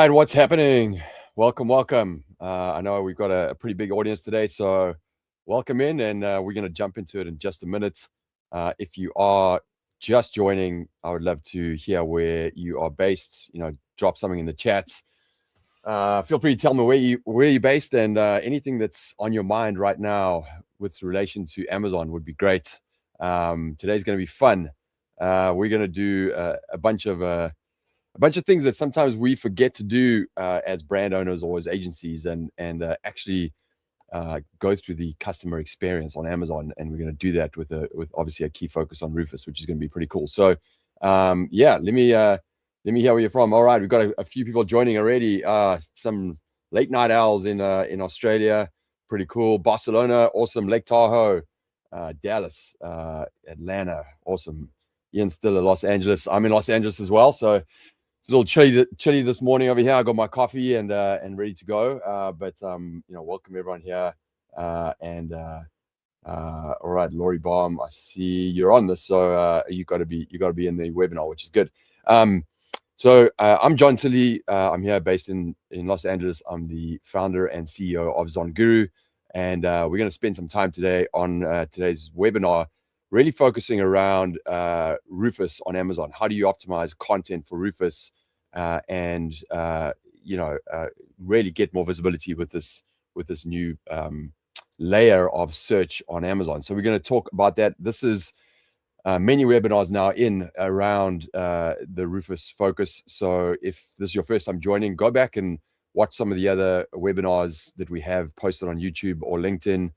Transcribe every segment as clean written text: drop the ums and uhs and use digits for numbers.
right, what's happening? Welcome. I know we've got a pretty big audience today, so welcome in, and we're going to jump into it in just a minute. If you are just joining, I would love to hear where you are based. Drop something in the chat. Feel free to tell me where you're based, and anything that's on your mind right now with relation to Amazon would be great. Today's going to be fun. We're going to do a bunch of things that sometimes we forget to do as brand owners or as agencies, and actually go through the customer experience on Amazon. And we're going to do that with obviously a key focus on Rufus, which is going to be pretty cool. So yeah, let me hear where you're from. All right, we've got a few people joining already. Some late night owls in Australia, pretty cool. Barcelona, awesome. Lake Tahoe, Dallas, Atlanta, awesome. Ian's still in Los Angeles. I'm in Los Angeles as well, so it's a little chilly this morning over here. I got my coffee and ready to go. But welcome everyone here. All right, Laurie Baum, I see you're on this, so you got to be in the webinar, which is good. So I'm John Tilley. I'm here based in Los Angeles. I'm the founder and CEO of ZonGuru, and we're going to spend some time today on today's webinar, really focusing around Rufus on Amazon. How do you optimize content for Rufus and really get more visibility with this new layer of search on Amazon? So we're going to talk about that. This is many webinars now in around the Rufus focus. So if this is your first time joining, go back and watch some of the other webinars that we have posted on YouTube or LinkedIn.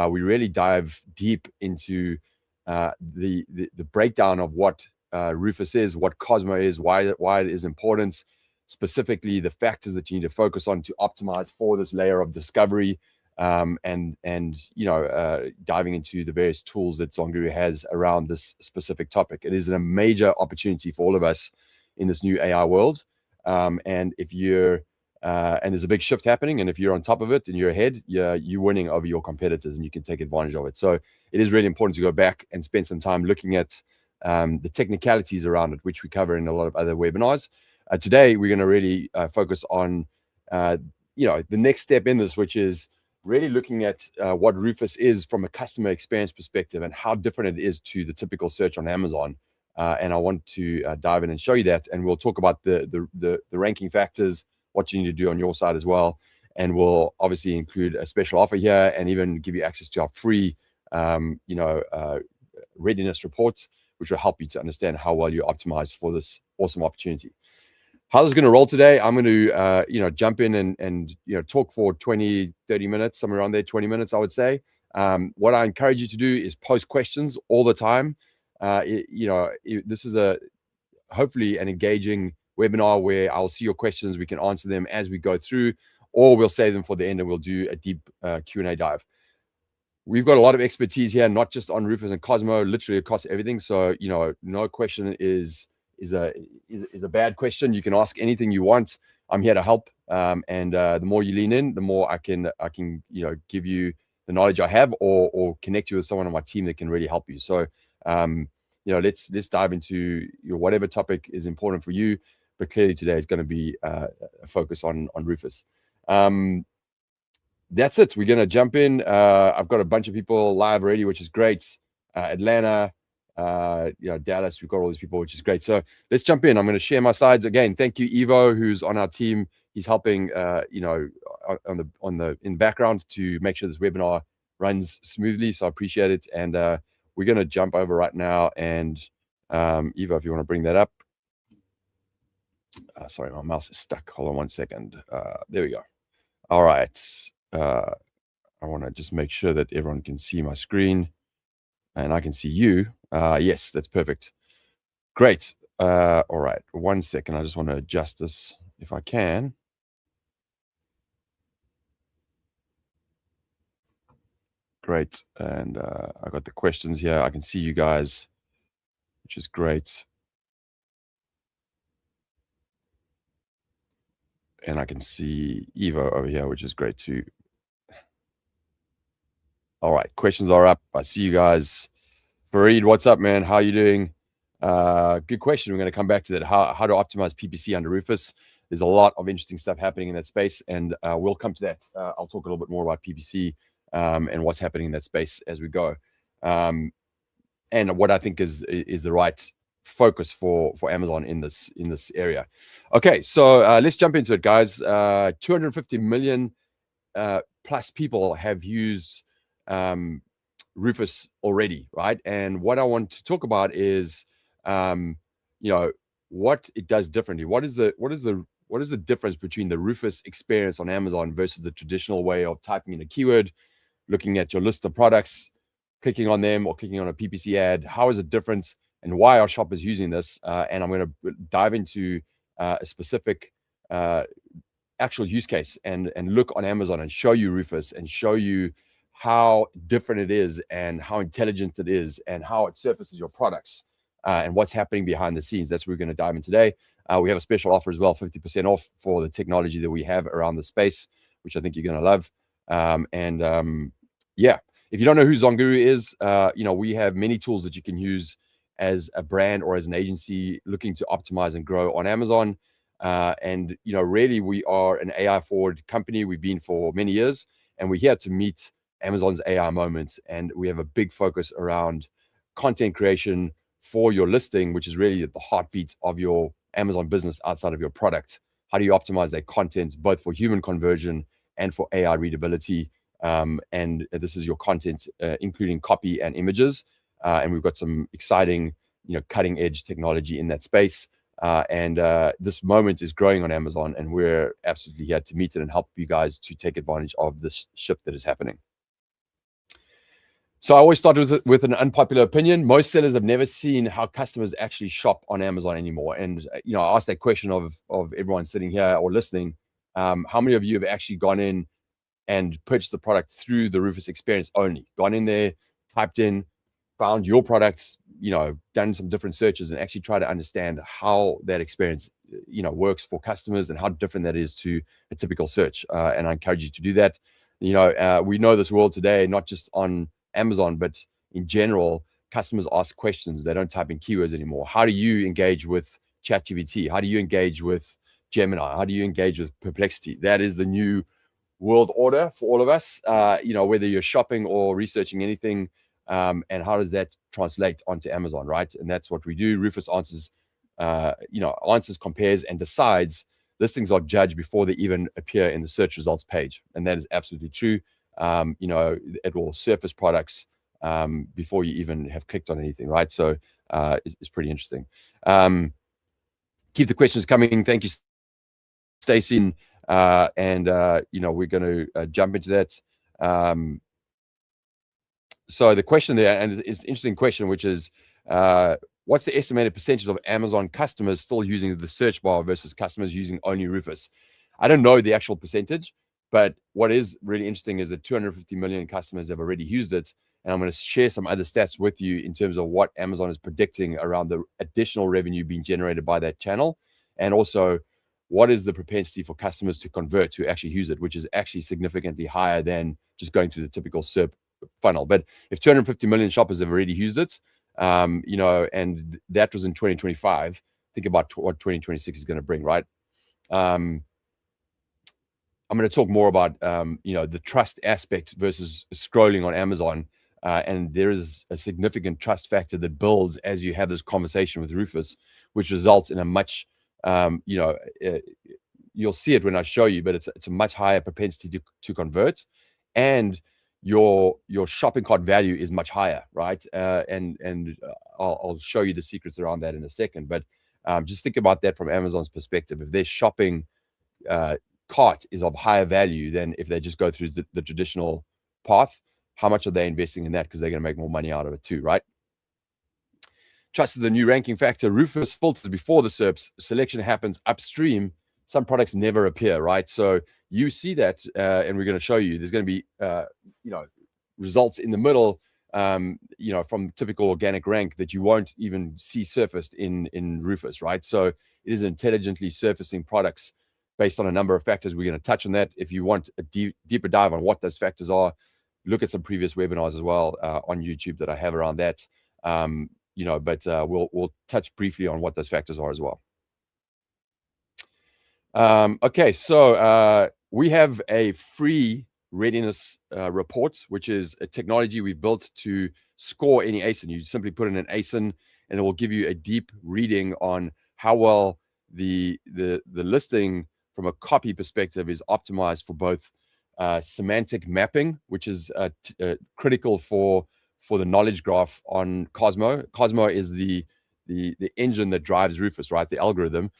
We really dive deep into the breakdown of what Rufus is, what Cosmo is, why it is important, specifically the factors that you need to focus on to optimize for this layer of discovery, and diving into the various tools that ZonGuru has around this specific topic. It is a major opportunity for all of us in this new AI world, and if you're and there's a big shift happening, and if you're on top of it and you're ahead, you're winning over your competitors, and you can take advantage of it. So it is really important to go back and spend some time looking at the technicalities around it, which we cover in a lot of other webinars. Today, we're going to really focus on the next step in this, which is really looking at what Rufus is from a customer experience perspective and how different it is to the typical search on Amazon. And I want to dive in and show you that, and we'll talk about the ranking factors, what you need to do on your side as well. And we'll obviously include a special offer here and even give you access to our free readiness reports, which will help you to understand how well you optimize for this awesome opportunity. How this is going to roll today, I'm going to jump in and talk for 20, 30 minutes, somewhere around there, 20 minutes, I would say. What I encourage you to do is post questions all the time. This is hopefully an engaging webinar where I'll see your questions. We can answer them as we go through, or we'll save them for the end and we'll do a deep Q&A dive. We've got a lot of expertise here, not just on Rufus and Cosmo, literally across everything. So, no question is a bad question. You can ask anything you want. I'm here to help. And the more you lean in, the more I can give you the knowledge I have, or connect you with someone on my team that can really help you. So, let's dive into whatever topic is important for you. But clearly today is going to be a focus on Rufus. That's it. We're going to jump in. I've got a bunch of people live already, which is great. Atlanta, Dallas, we've got all these people, which is great. So let's jump in. I'm going to share my slides again. Thank you, Ivo, who's on our team. He's helping, in the background to make sure this webinar runs smoothly. So I appreciate it. And we're going to jump over right now. And Ivo, if you want to bring that up. Sorry, my mouse is stuck. Hold on one second. There we go. All right. I want to just make sure that everyone can see my screen and I can see you. Yes, that's perfect. Great. All right. 1 second. I just want to adjust this if I can. Great. And I got the questions here. I can see you guys, which is great. And I can see Evo over here, which is great too. All right, questions are up. I see you guys. Fareed, what's up, man? How are you doing? Good question. We're going to come back to that. How to optimize PPC under Rufus. there's a lot of interesting stuff happening in that space, and we'll come to that. I'll talk a little bit more about PPC and what's happening in that space as we go, and what I think is the right focus for Amazon in this area. Okay, so let's jump into it, guys. 250 million plus people have used Rufus already, right? And what I want to talk about is, what it does differently. What is the difference between the Rufus experience on Amazon versus the traditional way of typing in a keyword, looking at your list of products, clicking on them, or clicking on a PPC ad? How is it different, and why are shoppers using this? And I'm going to dive into a specific actual use case and look on Amazon and show you Rufus and show you how different it is and how intelligent it is and how it surfaces your products and what's happening behind the scenes. That's what we're going to dive in today. We have a special offer as well, 50% off for the technology that we have around the space, which I think you're going to love. Yeah, if you don't know who Zonguru is, we have many tools that you can use as a brand or as an agency looking to optimize and grow on Amazon. Really, we are an AI forward company. We've been for many years, and we're here to meet Amazon's AI moments. And we have a big focus around content creation for your listing, which is really at the heartbeat of your Amazon business outside of your product. How do you optimize that content, both for human conversion and for AI readability? And this is your content, including copy and images. And we've got some exciting, cutting edge technology in that space. This moment is growing on Amazon, and we're absolutely here to meet it and help you guys to take advantage of this shift that is happening. So I always start with an unpopular opinion. Most sellers have never seen how customers actually shop on Amazon anymore. And I asked that question of everyone sitting here or listening. How many of you have actually gone in and purchased the product through the Rufus experience only? Gone in there, typed in, found your products, done some different searches, and actually try to understand how that experience, works for customers and how different that is to a typical search. And I encourage you to do that. We know this world today, not just on Amazon, but in general, customers ask questions. They don't type in keywords anymore. How do you engage with ChatGPT? How do you engage with Gemini? How do you engage with Perplexity? That is the new world order for all of us, whether you're shopping or researching anything. And how does that translate onto Amazon, right? And that's what we do. Rufus answers, compares, and decides. Listings are judged before they even appear in the search results page. And that is absolutely true. It will surface products before you even have clicked on anything, right? So it's pretty interesting. Keep the questions coming. Thank you, Stacey. We're going to jump into that. So the question there, and it's an interesting question, which is, what's the estimated percentage of Amazon customers still using the search bar versus customers using only Rufus? I don't know the actual percentage, but what is really interesting is that 250 million customers have already used it. And I'm going to share some other stats with you in terms of what Amazon is predicting around the additional revenue being generated by that channel. And also, what is the propensity for customers to convert to actually use it, which is actually significantly higher than just going through the typical SERP funnel. But if 250 million shoppers have already used it, and that was in 2025, think about what 2026 is going to bring, right? I'm going to talk more about, the trust aspect versus scrolling on Amazon. And there is a significant trust factor that builds as you have this conversation with Rufus, which results in a much, you'll see it when I show you, but it's a much higher propensity to convert, and your shopping cart value is much higher, right? I'll show you the secrets around that in a second. But just think about that from Amazon's perspective. If their shopping cart is of higher value than if they just go through the traditional path, how much are they investing in that? Because they're going to make more money out of it too, right? Trust is the new ranking factor. Rufus filters before the SERPs. Selection happens upstream. Some products never appear, right? So you see that, and we're going to show you. There's going to be, results in the middle, from typical organic rank that you won't even see surfaced in Rufus, right? So it is intelligently surfacing products based on a number of factors. We're going to touch on that. If you want a deeper dive on what those factors are, look at some previous webinars as well on YouTube that I have around that. But we'll touch briefly on what those factors are as well. Okay, so we have a free readiness report, which is a technology we've built to score any ASIN. You simply put in an ASIN, and it will give you a deep reading on how well the listing from a copy perspective is optimized for both semantic mapping, which is critical for the knowledge graph on Cosmo. Cosmo is the engine that drives Rufus, right? The algorithm.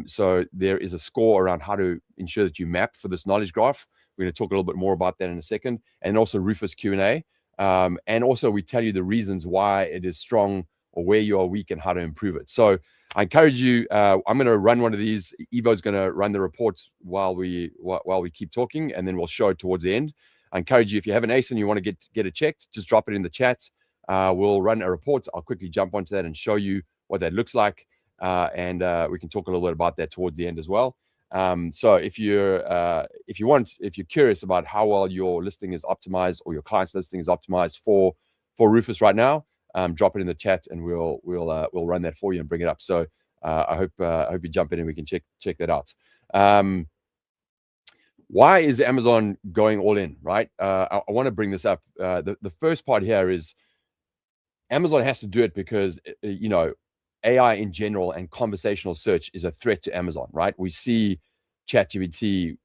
So there is a score around how to ensure that you map for this knowledge graph. We're going to talk a little bit more about that in a second. And also Rufus Q&A. And also we tell you the reasons why it is strong or where you are weak and how to improve it. So I encourage you, I'm going to run one of these. Evo's going to run the reports while we keep talking, and then we'll show it towards the end. I encourage you, if you have an ACE and you want to get it checked, just drop it in the chat. We'll run a report. I'll quickly jump onto that and show you what that looks like. And we can talk a little bit about that towards the end as well. So if you're curious about how well your listing is optimized or your client's listing is optimized for Rufus right now, drop it in the chat and we'll run that for you and bring it up. So I hope you jump in and we can check that out. Why is Amazon going all in, right? I want to bring this up. The first part here is Amazon has to do it because AI in general and conversational search is a threat to Amazon, right? We see ChatGPT,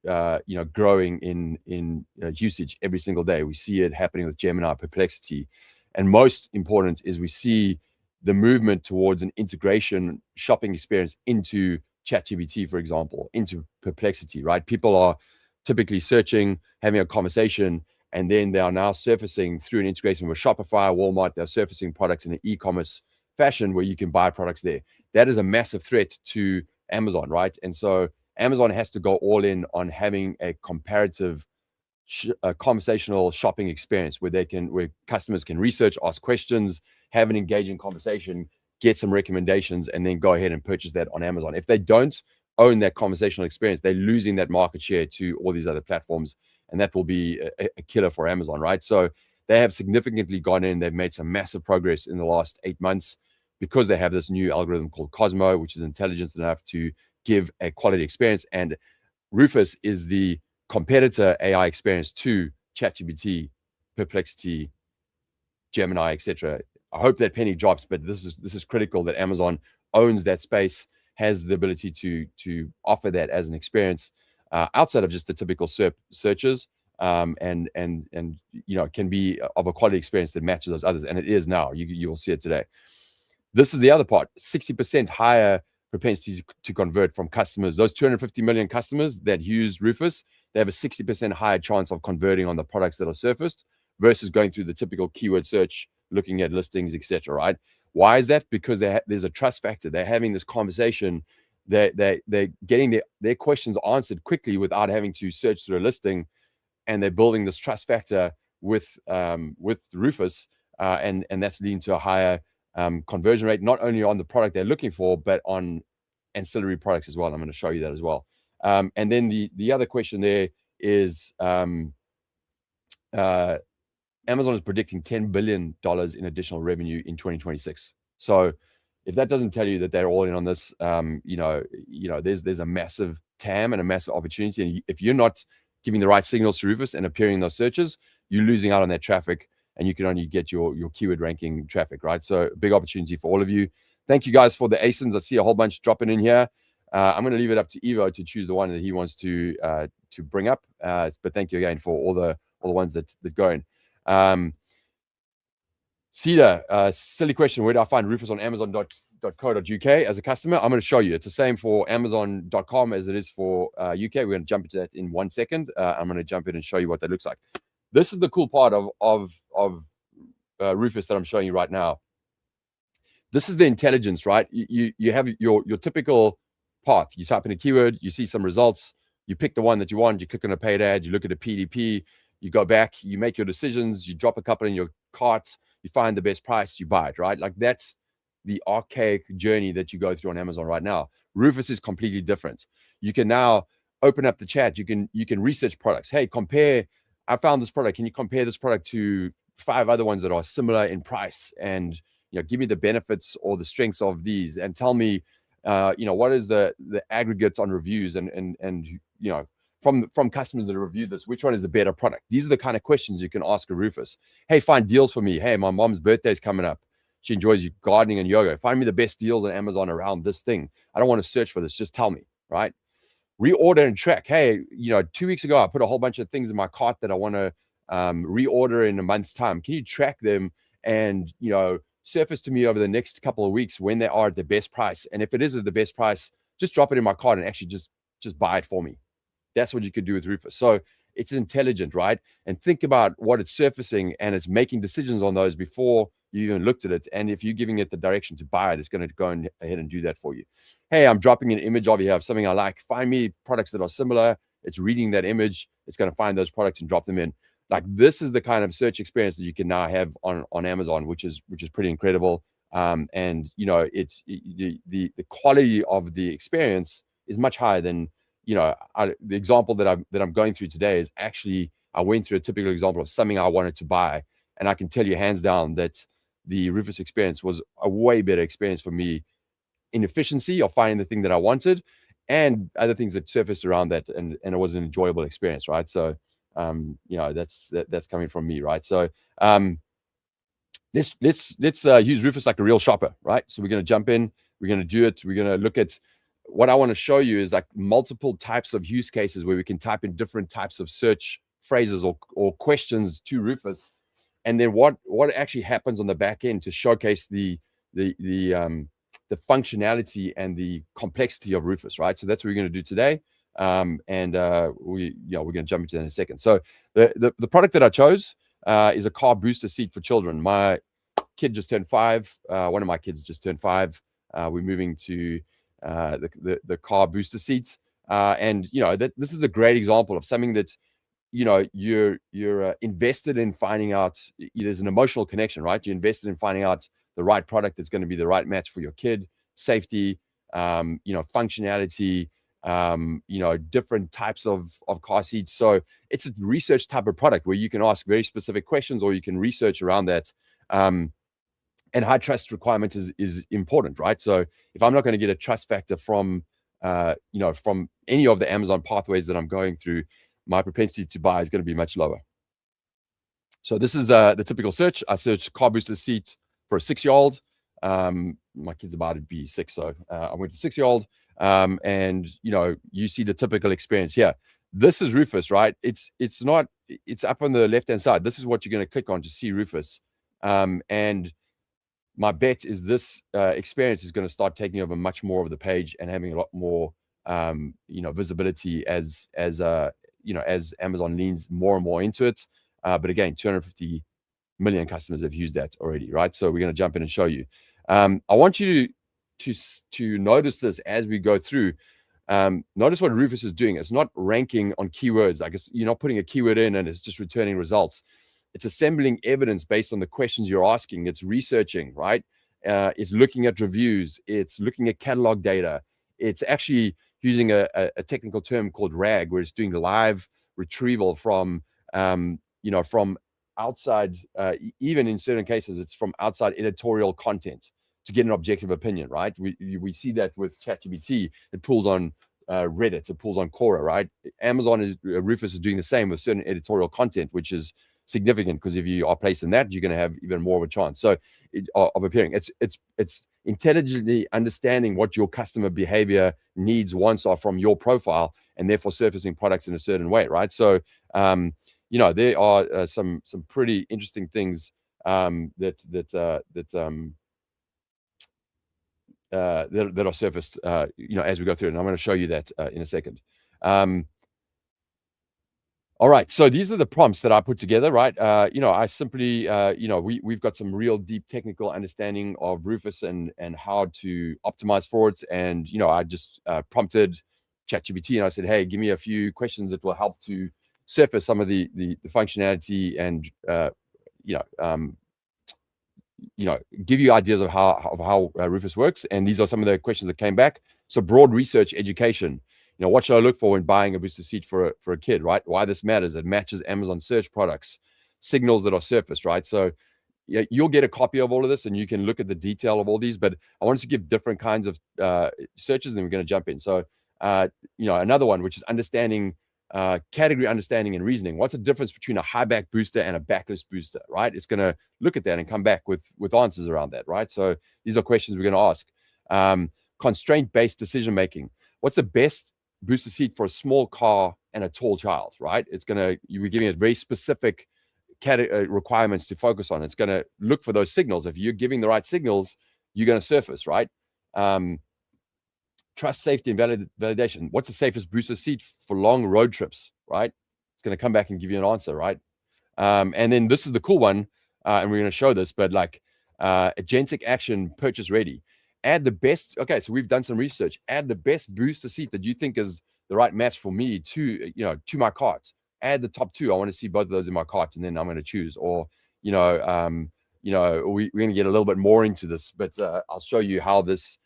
growing in usage every single day. We see it happening with Gemini, Perplexity, and most important is we see the movement towards an integration shopping experience into ChatGPT, for example, into Perplexity, right? People are typically searching, having a conversation, and then they are now surfacing through an integration with Shopify, Walmart. They're surfacing products in an e-commerce fashion where you can buy products there. That is a massive threat to Amazon, right? And so Amazon has to go all in on having a comparative conversational shopping experience where customers can research, ask questions, have an engaging conversation, get some recommendations, and then go ahead and purchase that on Amazon. If they don't own that conversational experience, they're losing that market share to all these other platforms, and that will be a killer for Amazon, right? So they have significantly gone in. They've made some massive progress in the last 8 months because they have this new algorithm called Cosmo, which is intelligent enough to give a quality experience. And Rufus is the competitor AI experience to ChatGPT, Perplexity, Gemini, etc. I hope that penny drops, but this is critical that Amazon owns that space, has the ability to offer that as an experience outside of just the typical searches, and can be of a quality experience that matches those others, and it is now. You will see it today. This is the other part: 60% higher propensity to convert from customers. Those 250 million customers that use Rufus, they have a 60% higher chance of converting on the products that are surfaced versus going through the typical keyword search, looking at listings, etc. Right? Why is that? Because there's a trust factor. They're having this conversation. They're getting their questions answered quickly without having to search through a listing, and they're building this trust factor with Rufus, and that's leading to a higher conversion rate, not only on the product they're looking for, but on ancillary products as well. I'm going to show you that as well. And then the other question there is Amazon is predicting $10 billion in additional revenue in 2026. So if that doesn't tell you that they're all in on this, there's a massive TAM and a massive opportunity. And if you're not giving the right signals to Rufus and appearing in those searches, you're losing out on that traffic, and you can only get your keyword ranking traffic, right? So big opportunity for all of you. Thank you guys for the ASINs. I see a whole bunch dropping in here. I'm going to leave it up to Evo to choose the one that he wants to bring up. But thank you again for all the ones that go in. Cedar, silly question. Where do I find Rufus on Amazon.co.uk as a customer? I'm going to show you. It's the same for Amazon.com as it is for UK. We're going to jump into that in 1 second. I'm going to jump in and show you what that looks like. This is the cool part of Rufus that I'm showing you right now. This is the intelligence, right? You have your typical path. You type in a keyword, you see some results, you pick the one that you want, you click on a paid ad, you look at a PDP, you go back, you make your decisions, you drop a couple in your cart, you find the best price, you buy it, right? Like that's the archaic journey that you go through on Amazon right now. Rufus is completely different. You can now open up the chat. You can research products. Hey, I found this product. Can you compare this product to 5 other ones that are similar in price? And give me the benefits or the strengths of these, and tell me What is the aggregate on reviews and from customers that have reviewed this, which one is the better product? These are the kind of questions you can ask a Rufus. Hey, find deals for me. Hey, my mom's birthday is coming up. She enjoys gardening and yoga. Find me the best deals on Amazon around this thing. I don't want to search for this. Just tell me, right? Reorder and track. Hey, 2 weeks ago, I put a whole bunch of things in my cart that I want to reorder in a month's time. Can you track them and, surface to me over the next couple of weeks when they are at the best price? And if it is at the best price, just drop it in my cart and actually just buy it for me. That's what you could do with Rufus. So it's intelligent, right? And think about what it's surfacing, and it's making decisions on those before you even looked at it. And if you're giving it the direction to buy it, it's going to go ahead and do that for you. Hey, I'm dropping an image of you have something I like. Find me products that are similar. It's reading that image. It's going to find those products and drop them in. Like, this is the kind of search experience that you can now have on Amazon, which is pretty incredible. And it's the quality of the experience is much higher than the example that I'm going through today is actually, I went through a typical example of something I wanted to buy, and I can tell you hands down that the Rufus experience was a way better experience for me in efficiency of finding the thing that I wanted, and other things that surfaced around that, and it was an enjoyable experience, right? So that's coming from me, right? So let's use Rufus like a real shopper, right? So we're going to jump in, we're going to do it, we're going to look at what I want to show you is like multiple types of use cases where we can type in different types of search phrases or questions to Rufus, and then what actually happens on the back end to showcase the functionality and the complexity of Rufus, right? So that's what we're going to do today, we're going to jump into that in a second. So the product that I chose is a car booster seat for children. My kid just turned 5. One of my kids just turned 5. We're moving to the car booster seats, and this is a great example of something that you're invested in finding out. There's an emotional connection, right? You're invested in finding out the right product that's going to be the right match for your kid. Safety, functionality, different types of car seats. So it's a research type of product where you can ask very specific questions, or you can research around that. And high trust requirement is important, right? So if I'm not going to get a trust factor from any of the Amazon pathways that I'm going through, my propensity to buy is going to be much lower. So this is the typical search. I searched car booster seat for a 6-year-old. My kid's about to be 6, so I went to 6-year-old. And you see the typical experience here. This is Rufus, right? It's up on the left-hand side. This is what you're going to click on to see Rufus. And my bet is this experience is going to start taking over much more of the page and having a lot more, visibility as Amazon leans more and more into it. But again, 250 million customers have used that already, right? So we're going to jump in and show you. I want you to notice this as we go through. Notice what Rufus is doing. It's not ranking on keywords. Like, you're not putting a keyword in and it's just returning results. It's assembling evidence based on the questions you're asking. It's researching, right? It's looking at reviews. It's looking at catalog data. It's actually using a technical term called RAG, where it's doing live retrieval from outside, even in certain cases, it's from outside editorial content to get an objective opinion, right? We see that with ChatGPT. It pulls on Reddit. It pulls on Quora, right? Rufus is doing the same with certain editorial content, which is significant, because if you are placed in that, you're going to have even more of a chance of appearing. It's intelligently understanding what your customer behavior needs, wants are from your profile, and therefore surfacing products in a certain way, right? So there are some pretty interesting things that are surfaced as we go through, and I'm going to show you that in a second. All right, so these are the prompts that I put together, right? I simply, we've got some real deep technical understanding of Rufus and how to optimize for it. And, I just prompted ChatGPT and I said, hey, give me a few questions that will help to surface some of the functionality and, give you ideas of how Rufus works. And these are some of the questions that came back. So broad research, education. What should I look for when buying a booster seat for a kid, right? Why this matters. It matches Amazon search products, signals that are surfaced, right? So, you'll get a copy of all of this and you can look at the detail of all these, but I wanted to give different kinds of searches, and then we're going to jump in. So, another one, which is understanding category understanding and reasoning. What's the difference between a high back booster and a backlist booster, right? It's going to look at that and come back with answers around that, right? So these are questions we're going to ask. Constraint-based decision making. What's the best booster seat for a small car and a tall child, right? You're giving it very specific requirements to focus on. It's going to look for those signals. If you're giving the right signals, you're going to surface, right? Trust, safety, and validation. What's the safest booster seat for long road trips, right? It's going to come back and give you an answer, right? And then this is the cool one, and we're going to show this, but like agentic action purchase ready. Add the best. Okay, so we've done some research. Add the best booster seat that you think is the right match for me to my cart. Add the top two. I want to see both of those in my cart, and then I'm going to choose. Or we're going to get a little bit more into this, but I'll show you how this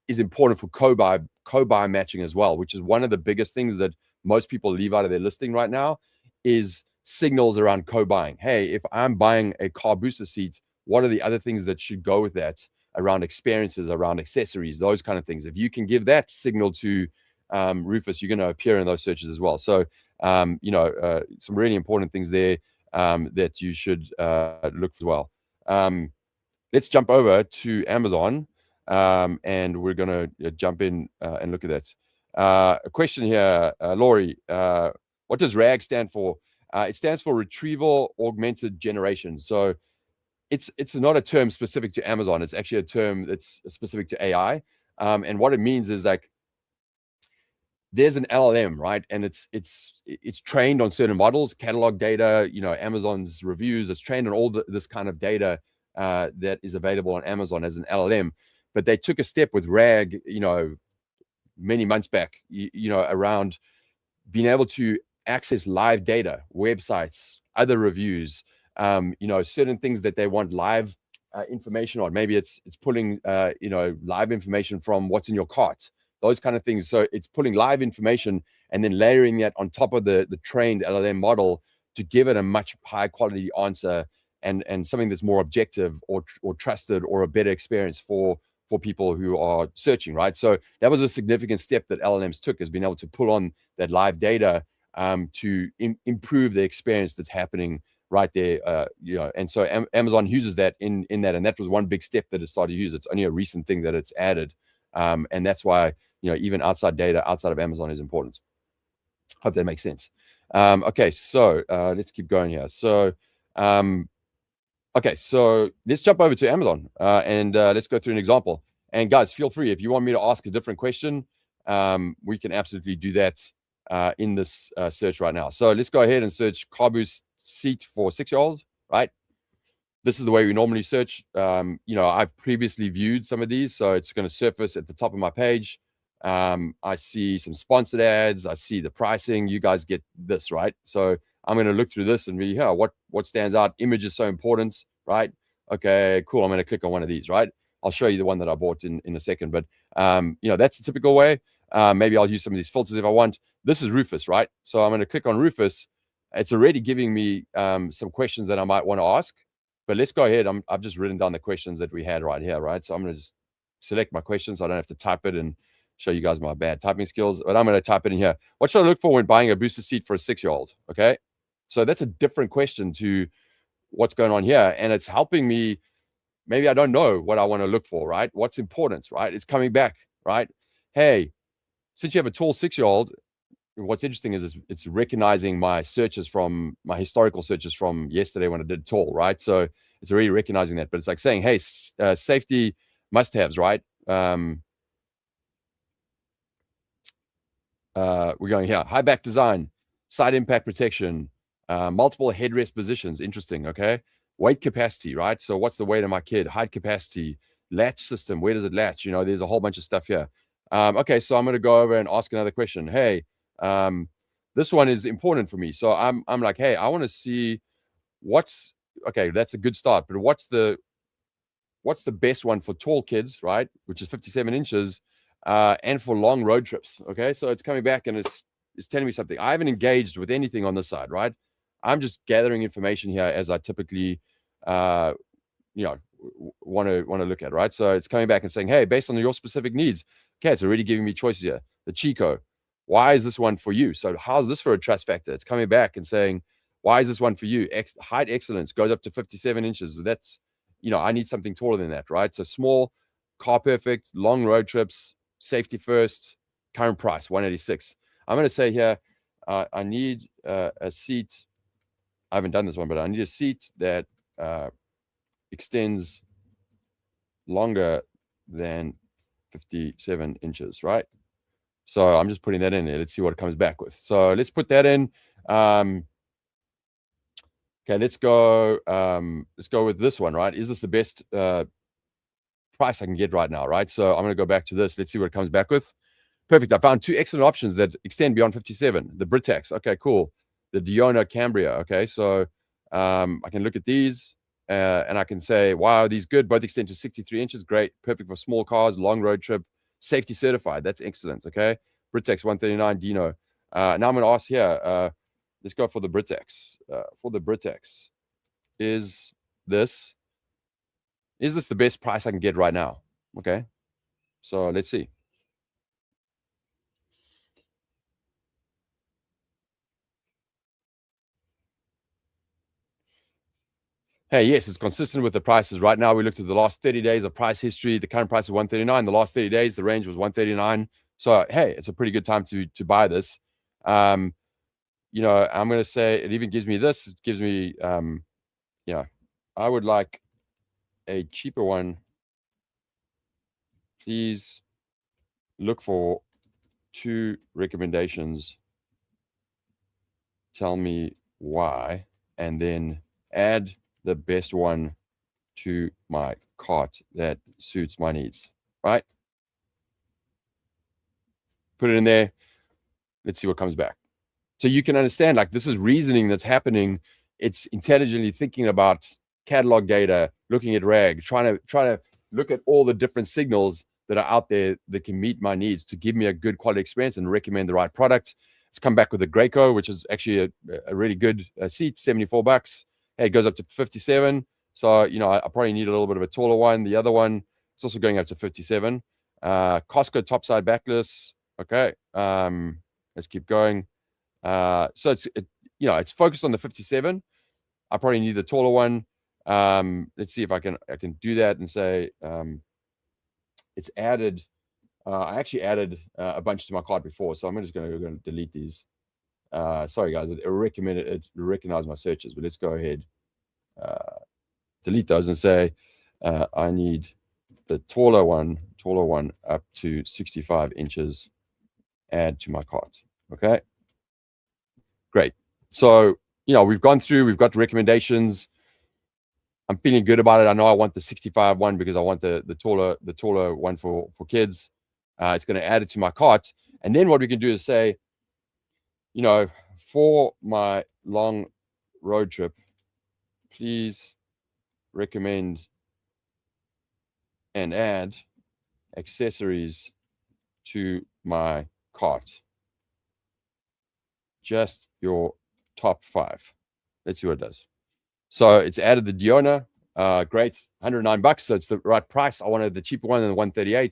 is important for co-buy matching as well, which is one of the biggest things that most people leave out of their listing right now is signals around co-buying. Hey, if I'm buying a car booster seat, what are the other things that should go with that around experiences, around accessories, those kind of things? If you can give that signal to Rufus, you're going to appear in those searches as well. So, some really important things there that you should look for as well. Let's jump over to Amazon. And we're going to jump in and look at that. A question here, Laurie, what does RAG stand for? It stands for Retrieval Augmented Generation. So it's not a term specific to Amazon. It's actually a term that's specific to AI. And what it means is like, there's an LLM, right? And it's trained on certain models, catalog data, Amazon's reviews. It's trained on all this kind of data that is available on Amazon as an LLM. But they took a step with RAG, many months back, around being able to access live data, websites, other reviews, certain things that they want live information on. Maybe it's pulling, live information from what's in your cart, those kind of things. So it's pulling live information and then layering that on top of the trained LLM model to give it a much higher quality answer and something that's more objective or trusted or a better experience for people who are searching, right? So that was a significant step that LLMs took, is being able to pull on that live data to improve the experience that's happening right there. And so Amazon uses that in that, and that was one big step that it started to use. It's only a recent thing that it's added, and that's why even outside data outside of Amazon is important. Hope that makes sense. Okay, so let's keep going here. So okay, so let's jump over to Amazon and let's go through an example. And guys, feel free, if you want me to ask a different question, we can absolutely do that in this search right now. So let's go ahead and search car boost seat for 6-year-olds, right? This is the way we normally search. I've previously viewed some of these, so it's going to surface at the top of my page. I see some sponsored ads. I see the pricing. You guys get this, right? So I'm going to look through this and really, what stands out. Image is so important, right? Okay, cool. I'm going to click on one of these, right? I'll show you the one that I bought in a second, but that's the typical way. Maybe I'll use some of these filters if I want. This is Rufus, right? So I'm going to click on Rufus. It's already giving me some questions that I might want to ask, but let's go ahead. I've just written down the questions that we had right here, right? So I'm going to just select my questions so I don't have to type it and show you guys my bad typing skills, but I'm going to type it in here. What should I look for when buying a booster seat for a 6-year-old? Okay. So that's a different question to what's going on here. And it's helping me. Maybe I don't know what I want to look for, right? What's important, right? It's coming back, right? Hey, since you have a tall 6-year-old, what's interesting is it's recognizing my searches from my historical searches from yesterday when I did tall, right? So it's already recognizing that, but it's like saying, hey, safety must-haves, right? We're going here. High back design, side impact protection, multiple headrest positions. Interesting. Okay. Weight capacity, right? So what's the weight of my kid? Height capacity, latch system. Where does it latch? There's a whole bunch of stuff here. Okay. So I'm going to go over and ask another question. Hey, this one is important for me. So I'm like, hey, I want to see okay, that's a good start, but what's the best one for tall kids, right? Which is 57 inches. And for long road trips. Okay. So it's coming back and it's telling me something. I haven't engaged with anything on this side, right? I'm just gathering information here as I typically you know, want to look at, right? So it's coming back and saying, hey, based on your specific needs, okay, it's already giving me choices here. The Chico, why is this one for you? So how's this for a trust factor? It's coming back and saying, why is this one for you? Height excellence goes up to 57 inches. That's, I need something taller than that, right? So small, car perfect, long road trips, safety first, current price, 186. I'm going to say here, I need a seat. I haven't done this one, but I need a seat that extends longer than 57 inches, right? So I'm just putting that in there. Let's see what it comes back with. So let's put that in. Okay, let's go with this one, right? Is this the best price I can get right now, right? So I'm going to go back to this. Let's see what it comes back with. Perfect. I found two excellent options that extend beyond 57. The Britax. Okay, cool. The Diona Cambria. Okay, so I can look at these and I can say, wow, these good. Both extend to 63 inches. Great. Perfect for small cars, long road trip, safety certified. That's excellent. Okay. Britax 139 Dino. Now I'm going to ask here, let's go for the Britax. For the Britax, is this the best price I can get right now? Okay. So let's see. Hey, yes, it's consistent with the prices. Right now, we looked at the last 30 days of price history. The current price is 139. The last 30 days, the range was 139. So, hey, it's a pretty good time to buy this. I'm going to say it even gives me this. It gives me, I would like a cheaper one. Please look for 2 recommendations. Tell me why, and then add the best one to my cart that suits my needs, right? Put it in there. Let's see what comes back. So you can understand, like, this is reasoning that's happening. It's intelligently thinking about catalog data, looking at RAG, trying to look at all the different signals that are out there that can meet my needs to give me a good quality experience and recommend the right product. It's come back with a Graco, which is actually a really good seat, $74. Hey, it goes up to 57. So, I probably need a little bit of a taller one. The other one, it's also going up to 57. Costco topside backless. Okay. Let's keep going. So it's focused on the 57. I probably need the taller one. Let's see if I can do that and say it's added. I actually added a bunch to my card before, so I'm just going to delete these. Sorry guys, it recognized my searches, but let's go ahead, delete those and say I need the taller one up to 65 inches. Add to my cart. Okay. Great. So, we've gone through, we've got the recommendations. I'm feeling good about it. I know I want the 65 one because I want the taller one for kids. It's going to add it to my cart. And then what we can do is say, for my long road trip, please recommend and add accessories to my cart. Just your top 5. Let's see what it does. So it's added the Diona. Great, $109. So it's the right price. I wanted the cheaper one than the 138.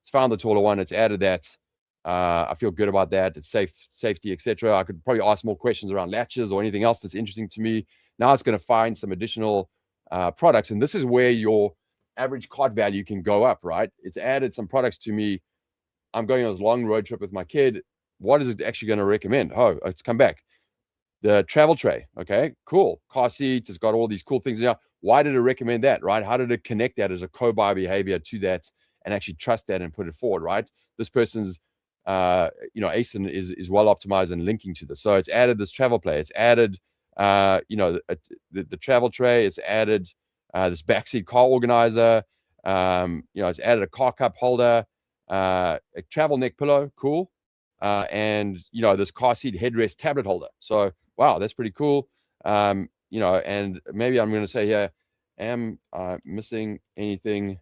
It's found the taller one. It's added that. I feel good about that. It's safety, etc. I could probably ask more questions around latches or anything else that's interesting to me. Now it's going to find some additional products, and this is where your average cart value can go up, right? It's added some products to me. I'm going on this long road trip with my kid. What is it actually going to recommend? Oh, it's come back. The travel tray. Okay, cool. Car seats. It's got all these cool things now. Why did it recommend that, right? How did it connect that as a co-buy behavior to that and actually trust that and put it forward, right? This person's, ASIN is well optimized and linking to this. So it's added this travel play. It's added, the travel tray. It's added this backseat car organizer. It's added a car cup holder, a travel neck pillow. Cool. And this car seat headrest tablet holder. So wow, that's pretty cool. And maybe I'm going to say here, am I missing anything?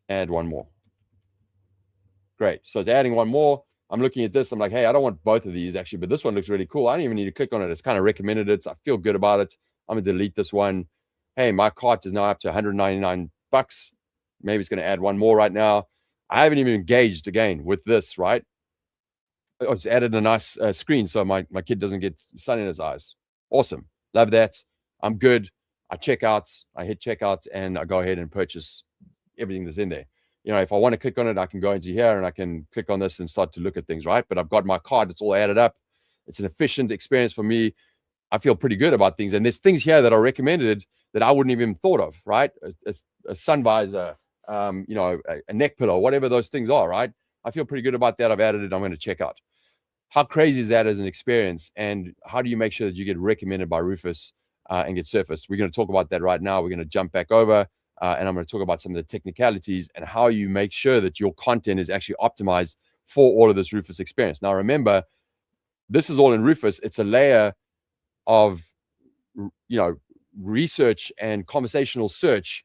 Add one more. Great. So it's adding one more. I'm looking at this. I'm like, hey, I don't want both of these actually, but this one looks really cool. I don't even need to click on it. It's kind of recommended it. So I feel good about it. I'm gonna delete this one. Hey, my cart is now up to 199 bucks. Maybe it's going to add one more right now. I haven't even engaged again with this, right? Oh, it's added a nice screen so my kid doesn't get sun in his eyes. Awesome. Love that. I'm good. I hit checkout, and I go ahead and purchase everything that's in there. If I want to click on it, I can go into here and I can click on this and start to look at things, right? But I've got my card. It's all added up. It's an efficient experience for me. I feel pretty good about things. And there's things here that are recommended that I wouldn't even thought of, right? A sun visor, a neck pillow, whatever those things are, right? I feel pretty good about that. I've added it. I'm going to check out. How crazy is that as an experience? And how do you make sure that you get recommended by Rufus and get surfaced? We're going to talk about that right now. We're going to jump back over and I'm going to talk about some of the technicalities and how you make sure that your content is actually optimized for all of this Rufus experience. Now, remember, this is all in Rufus. It's a layer of, research and conversational search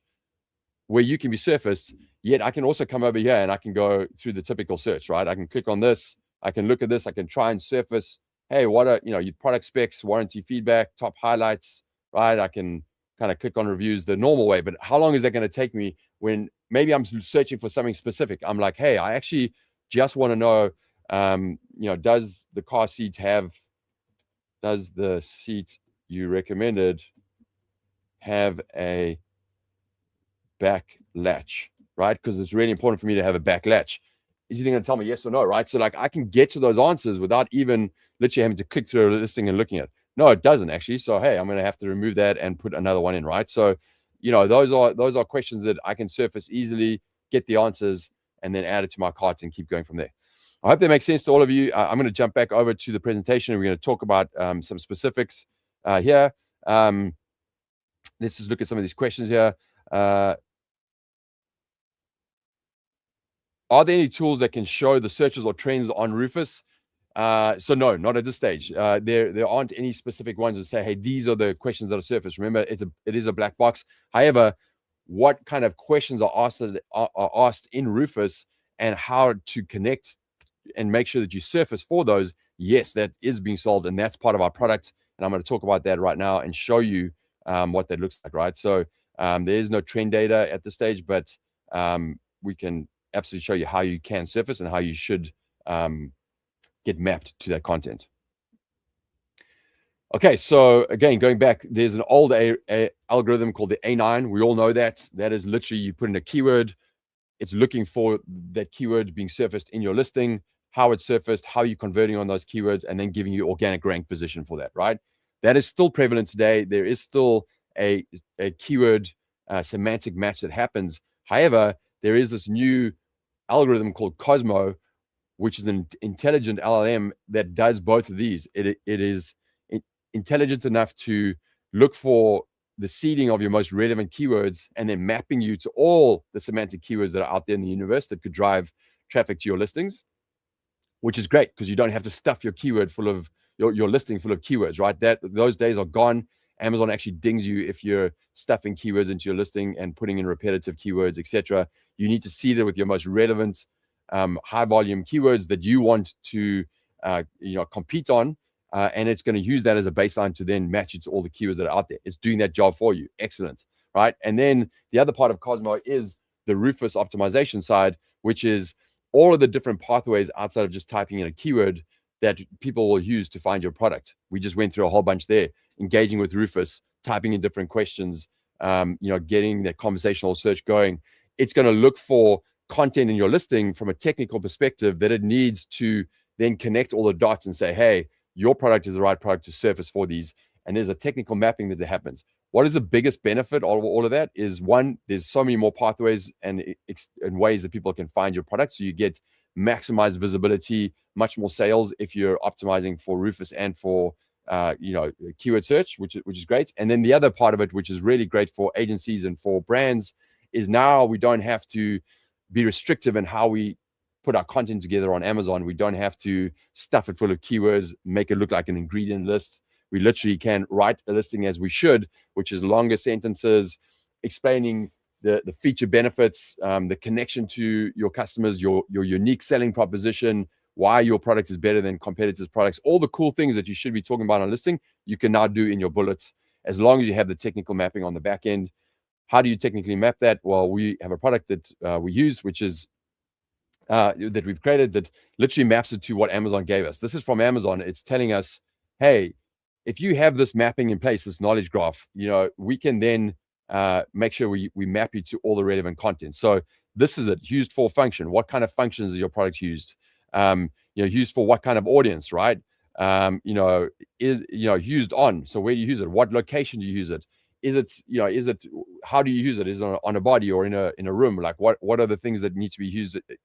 where you can be surfaced, yet I can also come over here and I can go through the typical search, right? I can click on this. I can look at this. I can try and surface, hey, what are, your product specs, warranty feedback, top highlights, right? I can kind of click on reviews the normal way, but how long is that going to take me when maybe I'm searching for something specific? I'm like, hey, I actually just want to know, does the seat you recommended have a back latch, right? Because it's really important for me to have a back latch. Is he going to tell me yes or no, right? So like I can get to those answers without even literally having to click through a listing and looking at it. No, it doesn't actually. So hey, I'm going to have to remove that and put another one in, right? So those are questions that I can surface easily, get the answers, and then add it to my cart and keep going from there. I hope that makes sense to all of you. I'm going to jump back over to the presentation. We're going to talk about some specifics here. Let's just look at some of these questions here. Are there any tools that can show the searches or trends on Rufus? So no, not at this stage. There aren't any specific ones that say, hey, these are the questions that are surfaced. Remember, it is a black box. However, what kind of questions are asked in Rufus and how to connect and make sure that you surface for those, yes, that is being solved, and that's part of our product. And I'm going to talk about that right now and show you what that looks like, right? So there is no trend data at this stage, but we can absolutely show you how you can surface and how you should get mapped to that content. Okay, so again, going back, there's an old algorithm called the A9. We all know that. That is literally you put in a keyword. It's looking for that keyword being surfaced in your listing, how it's surfaced, how you're converting on those keywords, and then giving you organic rank position for that, right? That is still prevalent today. There is still a keyword semantic match that happens. However, there is this new algorithm called Cosmo, which is an intelligent LLM that does both of these. It is intelligent enough to look for the seeding of your most relevant keywords and then mapping you to all the semantic keywords that are out there in the universe that could drive traffic to your listings, which is great because you don't have to stuff your keyword full of your listing full of keywords, right? Those days are gone. Amazon actually dings you if you're stuffing keywords into your listing and putting in repetitive keywords, etc. You need to seed it with your most relevant high volume keywords that you want to compete on, and it's going to use that as a baseline to then match it to all the keywords that are out there. It's doing that job for you. Excellent, right? And then the other part of Cosmo is the Rufus optimization side, which is all of the different pathways outside of just typing in a keyword that people will use to find your product. We just went through a whole bunch there, engaging with Rufus, typing in different questions, getting that conversational search going. It's going to look for content in your listing from a technical perspective that it needs to then connect all the dots and say, hey, your product is the right product to surface for these. And there's a technical mapping that happens. What is the biggest benefit of all of that is, one, there's so many more pathways and ways that people can find your product. So you get maximized visibility, much more sales if you're optimizing for Rufus and for keyword search, which is great. And then the other part of it, which is really great for agencies and for brands, is now we don't have to be restrictive in how we put our content together on Amazon. We don't have to stuff it full of keywords, make it look like an ingredient list. We literally can write a listing as we should, which is longer sentences, explaining the feature benefits, the connection to your customers, your unique selling proposition, why your product is better than competitors' products, all the cool things that you should be talking about on listing, you can now do in your bullets, as long as you have the technical mapping on the back end. How do you technically map that? Well, we have a product that we use, which is that we've created, that literally maps it to what Amazon gave us. This is from Amazon. It's telling us, hey, if you have this mapping in place, this knowledge graph, we can then make sure we map you to all the relevant content. So this is it, used for function. What kind of functions is your product used? Used for what kind of audience, right? Is used on. So where do you use it? What location do you use it? Is it how do you use it? Is it on a body or in a room? Like what are the things that need to be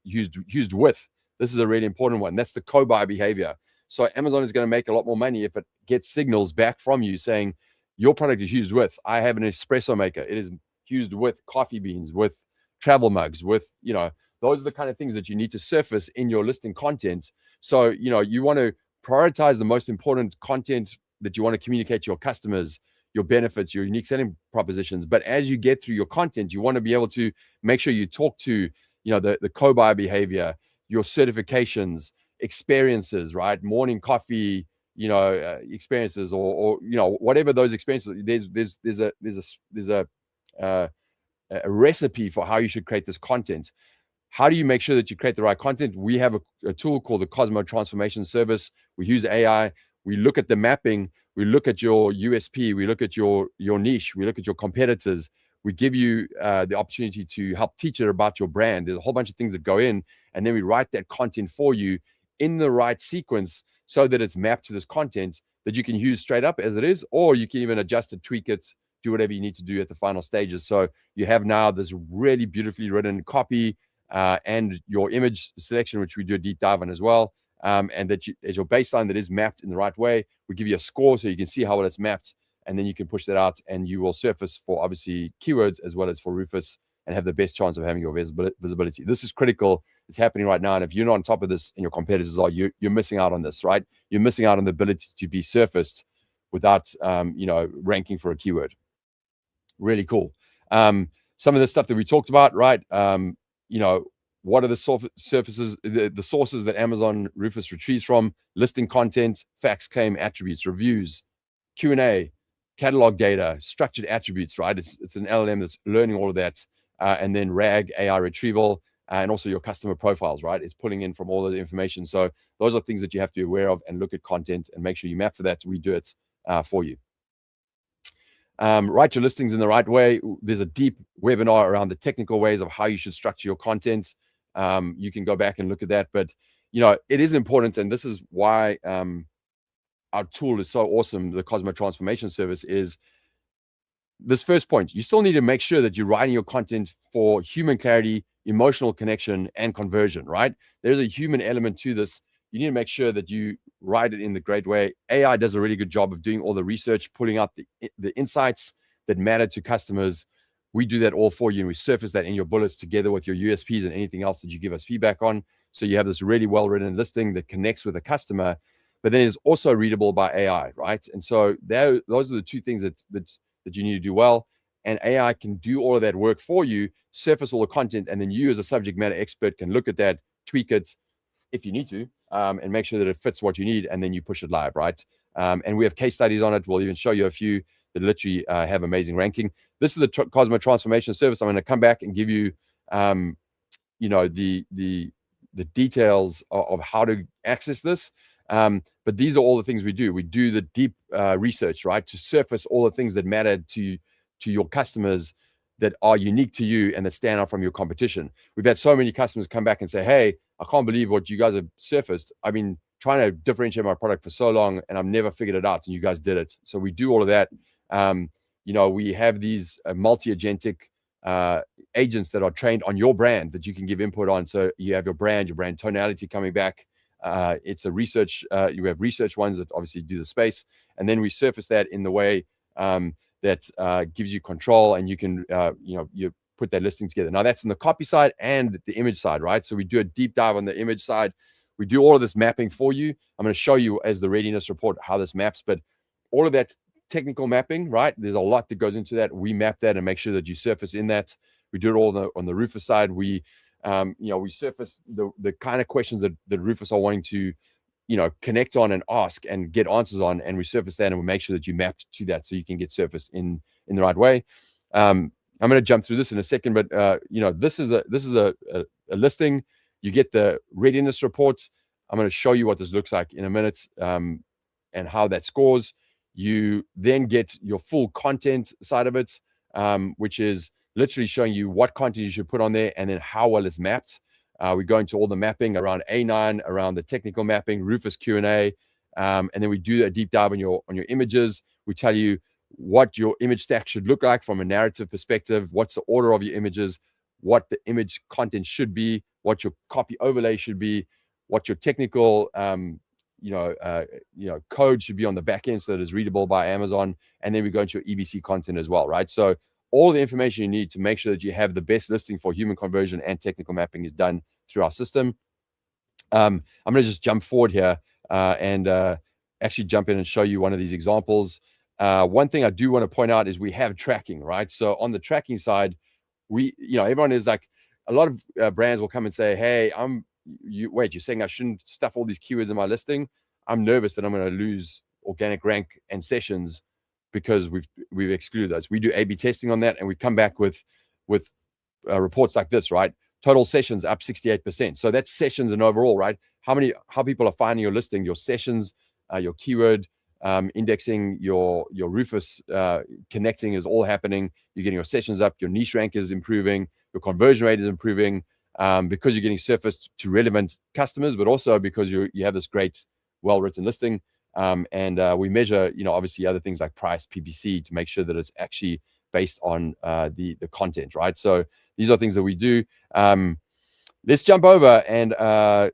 used with? This is a really important one. That's the co-buy behavior. So Amazon is going to make a lot more money if it gets signals back from you saying your product is used with. I have an espresso maker. It is used with coffee beans, with travel mugs, with those are the kind of things that you need to surface in your listing content. So you want to prioritize the most important content that you want to communicate to your customers, your benefits, your unique selling propositions. But as you get through your content, you want to be able to make sure you talk to, the co-buy behavior, your certifications, experiences, right? Morning coffee, experiences, or whatever those experiences. There's a recipe for how you should create this content. How do you make sure that you create the right content? We have a tool called the Cosmo Transformation Service. We use AI. We look at the mapping. We look at your USP. We look at your niche. We look at your competitors. We give you the opportunity to help teach it about your brand. There's a whole bunch of things that go in, and then we write that content for you in the right sequence so that it's mapped to this content that you can use straight up as it is, or you can even adjust it, tweak it, do whatever you need to do at the final stages. So you have now this really beautifully written copy and your image selection, which we do a deep dive on as well. And that as your baseline that is mapped in the right way. We give you a score so you can see how well it's mapped, and then you can push that out, and you will surface for obviously keywords as well as for Rufus, and have the best chance of having your visibility. This is critical. It's happening right now, and if you're not on top of this and your competitors are, you're missing out on this, right? You're missing out on the ability to be surfaced without ranking for a keyword. Really cool. Some of the stuff that we talked about, right? What are the surfaces, the sources that Amazon Rufus retrieves from? Listing content, facts, claim, attributes, reviews, Q&A, catalog data, structured attributes, right? It's an LLM that's learning all of that. And then RAG, AI retrieval, and also your customer profiles, right? It's pulling in from all of the information. So those are things that you have to be aware of, and look at content and make sure you map for that. We do it for you. Write your listings in the right way. There's a deep webinar around the technical ways of how you should structure your content. You can go back and look at that, but it is important, and this is why our tool is so awesome. The Cosmo Transformation Service is this first point. You still need to make sure that you're writing your content for human clarity, emotional connection, and conversion, right? There's a human element to this. You need to make sure that you write it in the great way. AI does a really good job of doing all the research, pulling out the insights that matter to customers. We do that all for you, and we surface that in your bullets together with your USPs and anything else that you give us feedback on. So you have this really well-written listing that connects with the customer, but then it's also readable by AI, right? And so those are the two things that you need to do well. And AI can do all of that work for you, surface all the content, and then you as a subject matter expert can look at that, tweak it if you need to, and make sure that it fits what you need, and then you push it live, right? And we have case studies on it. We'll even show you a few that literally have amazing ranking. This is the Cosmo Transformation Service. I'm going to come back and give you, the details of how to access this. But these are all the things we do. We do the deep research, right, to surface all the things that matter to your customers, that are unique to you and that stand out from your competition. We've had so many customers come back and say, hey, I can't believe what you guys have surfaced. I've been trying to differentiate my product for so long, and I've never figured it out, and you guys did it. So we do all of that. We have these multi-agentic agents that are trained on your brand that you can give input on. So you have your brand tonality coming back. It's a research, you have research ones that obviously do the space, and then we surface that in the way that gives you control, and you can, you put that listing together. Now that's in the copy side and the image side, right? So we do a deep dive on the image side. We do all of this mapping for you. I'm going to show you as the readiness report how this maps, but all of that technical mapping, right? There's a lot that goes into that. We map that and make sure that you surface in that. We do it all on the Rufus side. We We surface the kind of questions that Rufus are wanting to, connect on and ask and get answers on, and we surface that, and we make sure that you map to that so you can get surfaced in the right way. I'm going to jump through this in a second, but this is a listing. You get the readiness report. I'm going to show you what this looks like in a minute, and how that scores. You then get your full content side of it, which is literally showing you what content you should put on there and then how well it's mapped. We go into all the mapping around A9, around the technical mapping, Rufus Q&A, and then we do a deep dive on your images. We tell you what your image stack should look like from a narrative perspective, what's the order of your images, what the image content should be, what your copy overlay should be, what your technical code should be on the back end so that it's readable by Amazon. And then we go into your EBC content as well, right? So all the information you need to make sure that you have the best listing for human conversion and technical mapping is done through our system. I'm going to just jump forward here and actually jump in and show you one of these examples. One thing I do want to point out is we have tracking, right? So on the tracking side, everyone is like, a lot of brands will come and say, hey, you're saying I shouldn't stuff all these keywords in my listing? I'm nervous that I'm going to lose organic rank and sessions because we've excluded those. We do A/B testing on that, and we come back with reports like this, right? Total sessions up 68%. So that's sessions and overall, right? How people are finding your listing, your sessions, your keyword indexing, your Rufus connecting is all happening. You're getting your sessions up, your niche rank is improving, your conversion rate is improving, because you're getting surfaced to relevant customers, but also because you have this great, well-written listing. And we measure, obviously other things like price, PPC, to make sure that it's actually based on the content, right? So these are things that we do. Let's jump over and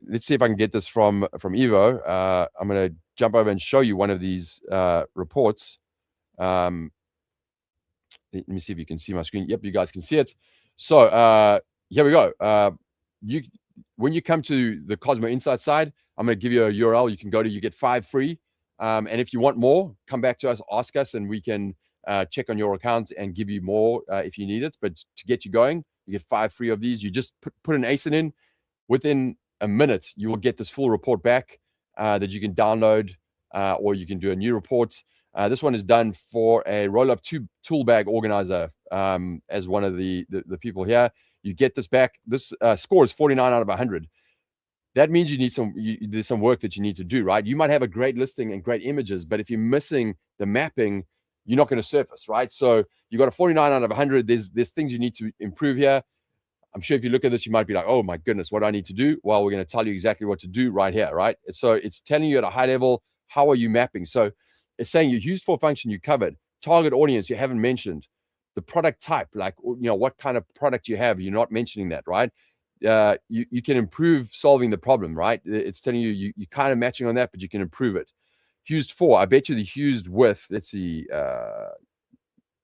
let's see if I can get this from Evo. I'm going to jump over and show you one of these reports. Let me see if you can see my screen. Yep, you guys can see it. So here we go. When you come to the Cosmo Insight side, I'm going to give you a URL. You can go to, you get 5 free. And if you want more, come back to us, ask us, and we can check on your account and give you more if you need it. But to get you going, you get 5 free of these. You just put an ASIN in. Within a minute, you will get this full report back that you can download, or you can do a new report. This one is done for a roll-up tool bag organizer as one of the people here. You get this back. This score is 49 out of 100. That means you need there's some work that you need to do, right? You might have a great listing and great images, but if you're missing the mapping, you're not going to surface, right? So you got a 49 out of 100. There's things you need to improve here. I'm sure if you look at this, you might be like, oh my goodness, what do I need to do? Well, we're going to tell you exactly what to do right here, right? So it's telling you at a high level, how are you mapping? So it's saying your used for function you covered, target audience you haven't mentioned, the product type, like, what kind of product you have, you're not mentioning that, right? You can improve solving the problem, right? It's telling you're kind of matching on that, but you can improve it. Used for, I bet you the used with, let's see, all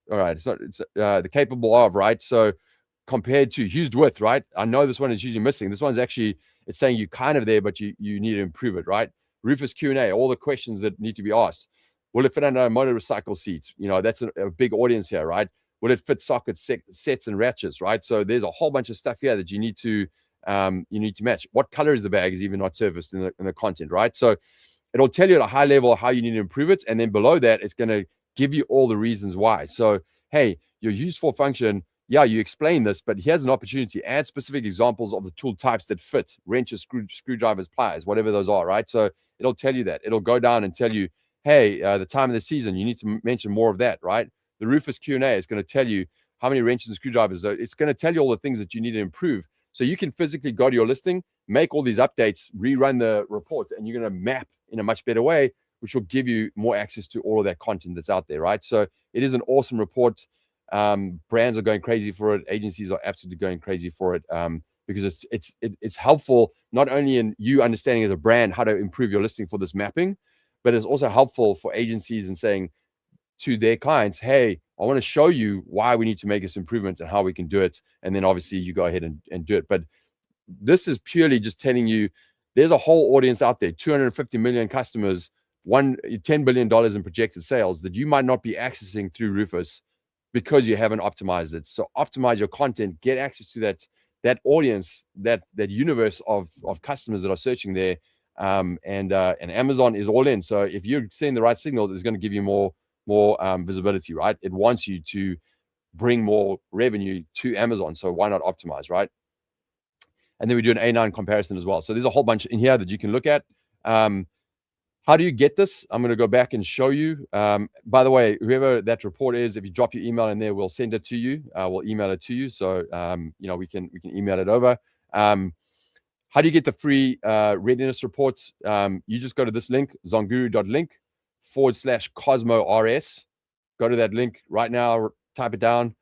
right, it's the capable of, right? So compared to used with, right? I know this one is usually missing. This one's actually, it's saying you kind of there, but you need to improve it, right? Rufus Q&A, all the questions that need to be asked. Will it fit under a motor recycle seats? That's a big audience here, right? Will it fit socket sets and ratchets, right? So there's a whole bunch of stuff here that you need to match. What color is the bag is even not surfaced in the content, right? So it'll tell you at a high level how you need to improve it. And then below that, it's going to give you all the reasons why. So, hey, your used for function, yeah, you explain this, but here's an opportunity. Add specific examples of the tool types that fit: wrenches, screwdrivers, pliers, whatever those are, right? So it'll tell you that. It'll go down and tell you, hey, the time of the season, you need to mention more of that, right? The Rufus Q&A is going to tell you how many wrenches and screwdrivers. It's going to tell you all the things that you need to improve. So you can physically go to your listing, make all these updates, rerun the reports, and you're going to map in a much better way, which will give you more access to all of that content that's out there, right? So it is an awesome report. Brands are going crazy for it. Agencies are absolutely going crazy for it, because it's helpful not only in you understanding as a brand how to improve your listing for this mapping, but it's also helpful for agencies in saying to their clients, hey, I want to show you why we need to make this improvement and how we can do it. And then obviously you go ahead and do it. But this is purely just telling you there's a whole audience out there, 250 million customers, $10 billion in projected sales that you might not be accessing through Rufus because you haven't optimized it. So optimize your content, get access to that that audience, that universe of customers that are searching there. And Amazon is all in. So if you're seeing the right signals, it's going to give you more visibility, right? It wants you to bring more revenue to Amazon. So why not optimize, right? And then we do an A9 comparison as well. So there's a whole bunch in here that you can look at. How do you get this? I'm going to go back and show you. By the way, whoever that report is, if you drop your email in there, we'll send it to you. We'll email it to you. So, we can email it over. How do you get the free readiness reports? You just go to this link, zonguru.link/CosmoRS. Go to that link right now, type it down,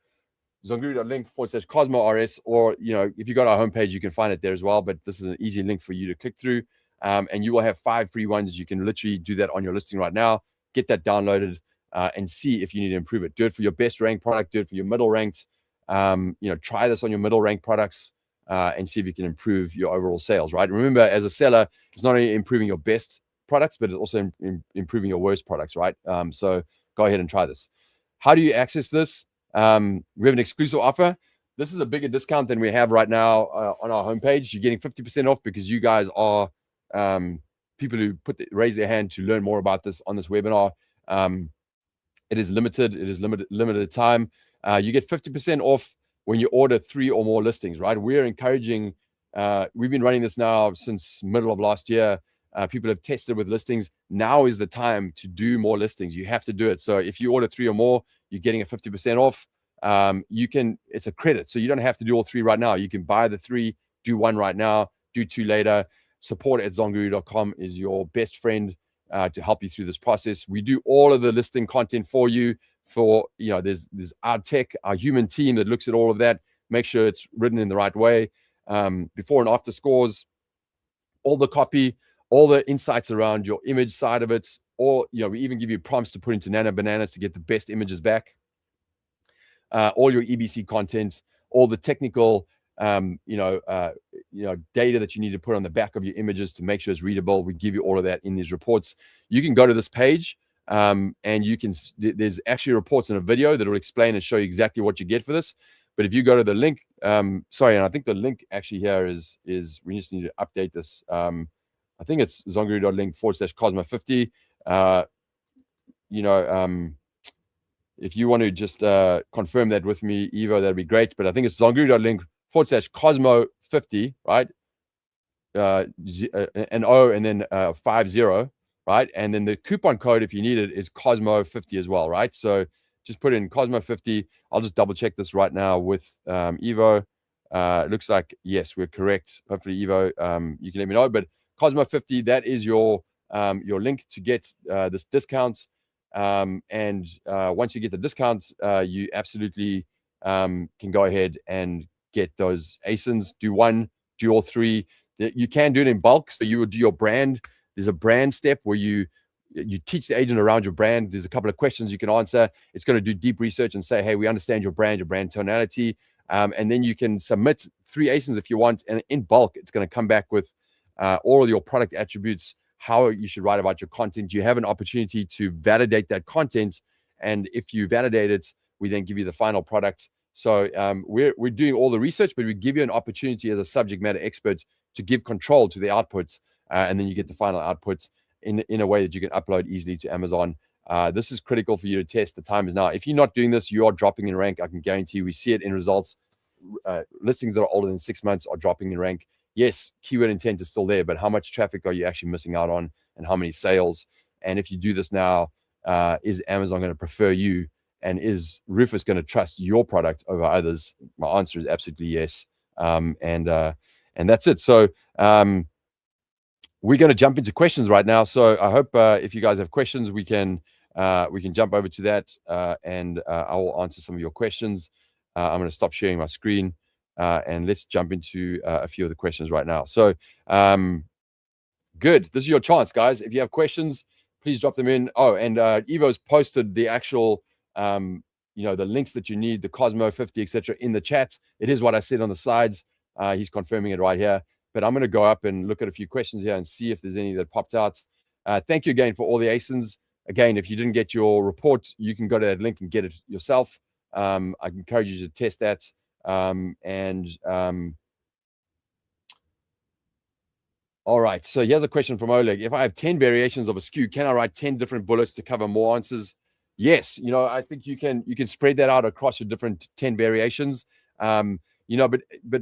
zonguru.link/CosmoRS, or, if you go to our homepage, you can find it there as well. But this is an easy link for you to click through. And you will have 5 free ones. You can literally do that on your listing right now. Get that downloaded and see if you need to improve it. Do it for your best ranked product. Do it for your middle ranked. Try this on your middle ranked products and see if you can improve your overall sales, right? Remember, as a seller, it's not only improving your best products, but it's also improving your worst products, right? So go ahead and try this. How do you access this? We have an exclusive offer. This is a bigger discount than we have right now on our homepage. You're getting 50% off because you guys are people who raise their hand to learn more about this on this webinar. It is limited. It is limited time. You get 50% off when you order 3 or more listings, right? We're encouraging, we've been running this now since middle of last year. People have tested with listings. Now is the time to do more listings. You have to do it. So if you order 3 or more, you're getting a 50% off. It's a credit. So you don't have to do all 3 right now. You can buy the 3, do 1 right now, do 2 later. Support@zonguru.com is your best friend to help you through this process. We do all of the listing content for you. There's our tech, our human team that looks at all of that, make sure it's written in the right way. Before and after scores, all the copy, all the insights around your image side of it, or we even give you prompts to put into Nano Bananas to get the best images back. All your EBC content, all the technical data that you need to put on the back of your images to make sure it's readable. We give you all of that in these reports. You can go to this page and there's actually reports in a video that will explain and show you exactly what you get for this. But if you go to the link, and I think the link actually here is we just need to update this. I think it's zonguru.link/Cosmo50. If you want to just confirm that with me, Evo, that'd be great. But I think it's zonguru.link/Cosmo50, right? An O and then 50, right? And then the coupon code, if you need it, is Cosmo50 as well, right? So just put in Cosmo50. I'll just double check this right now with Evo. It looks like, yes, we're correct. Hopefully, Evo, you can let me know. But Cosmo50, that is your link to get this discount. And once you get the discounts, you absolutely can go ahead and get those ASINs. Do 1, do all 3. You can do it in bulk. So you would do your brand. There's a brand step where you teach the agent around your brand. There's a couple of questions you can answer. It's going to do deep research and say, hey, we understand your brand tonality. And then you can submit 3 ASINs if you want. And in bulk, it's going to come back with all of your product attributes, how you should write about your content. You have an opportunity to validate that content. And if you validate it, we then give you the final product. So we're doing all the research, but we give you an opportunity as a subject matter expert to give control to the outputs. And then you get the final outputs in a way that you can upload easily to Amazon. This is critical for you to test. The time is now. If you're not doing this, you are dropping in rank. I can guarantee you. We see it in results. Listings that are older than 6 months are dropping in rank. Yes, keyword intent is still there, but how much traffic are you actually missing out on, and how many sales? And if you do this now, is Amazon going to prefer you? And is Rufus going to trust your product over others? My answer is absolutely yes. And that's it. So we're going to jump into questions right now. So I hope if you guys have questions, we can jump over to that, and I will answer some of your questions. I'm going to stop sharing my screen. And let's jump into a few of the questions right now. So good. This is your chance, guys. If you have questions, please drop them in. Oh, and Evo's posted the actual, the links that you need, the Cosmo50, etc., in the chat. It is what I said on the slides. He's confirming it right here. But I'm going to go up and look at a few questions here and see if there's any that popped out. Thank you again for all the ASINs. Again, if you didn't get your report, you can go to that link and get it yourself. I encourage you to test that. All right. So here's a question from Oleg. If I have 10 variations of a SKU, can I write 10 different bullets to cover more answers? Yes. I think you can spread that out across your different 10 variations. But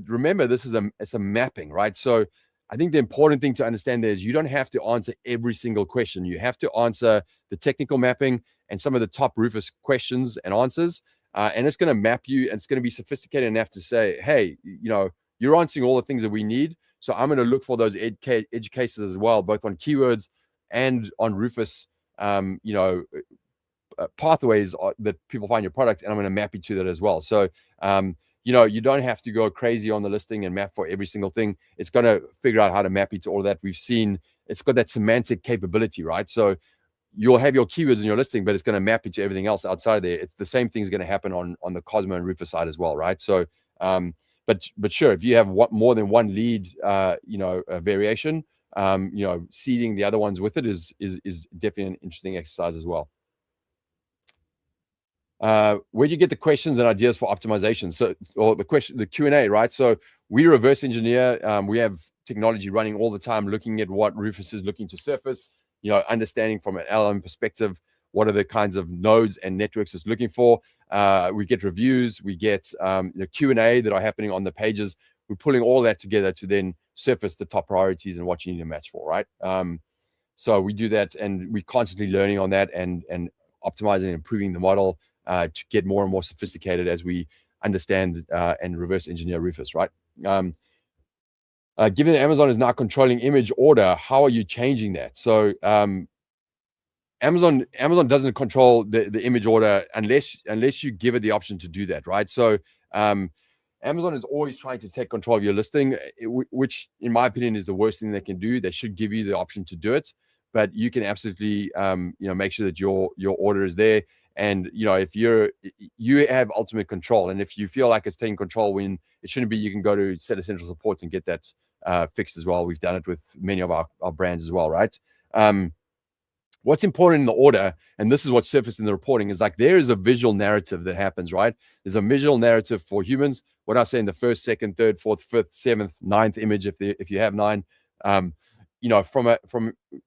remember, it's a mapping, right? So I think the important thing to understand there is you don't have to answer every single question. You have to answer the technical mapping and some of the top Rufus questions and answers. And it's going to map you, and it's going to be sophisticated enough to say, hey, you're answering all the things that we need. So I'm going to look for those edge cases as well, both on keywords and on Rufus, pathways that people find your product, and I'm going to map you to that as well. So, you don't have to go crazy on the listing and map for every single thing. It's going to figure out how to map you to all of that. We've seen it's got that semantic capability, right? So you'll have your keywords in your listing, but it's going to map you to everything else outside of there. It's the same thing is going to happen on the Cosmo and Rufus side as well, right? So, but sure, if you have more than one lead, variation, seeding the other ones with it is definitely an interesting exercise as well. Where do you get the questions and ideas for optimization? So, or the Q&A, right? So we reverse engineer. We have technology running all the time, looking at what Rufus is looking to surface, understanding from an LLM perspective, what are the kinds of nodes and networks it's looking for. We get reviews, we get Q&A that are happening on the pages. We're pulling all that together to then surface the top priorities and what you need to match for, right? So we do that, and we're constantly learning on that and optimizing and improving the model to get more and more sophisticated as we understand and reverse engineer Rufus, right? Given that Amazon is now controlling image order, how are you changing that? So Amazon doesn't control the image order unless you give it the option to do that, right? So Amazon is always trying to take control of your listing, which in my opinion is the worst thing they can do. They should give you the option to do it, but you can absolutely make sure that your order is there. And if you have ultimate control, and if you feel like it's taking control when it shouldn't be, you can go to Set Essential Support and get that fixed as well. We've done it with many of our brands as well, right? What's important in the order, and this is what's surfaced in the reporting, is like there is a visual narrative that happens, right? There's a visual narrative for humans. What I say in the first, second, third, fourth, fifth, seventh, ninth image, if you have 9, from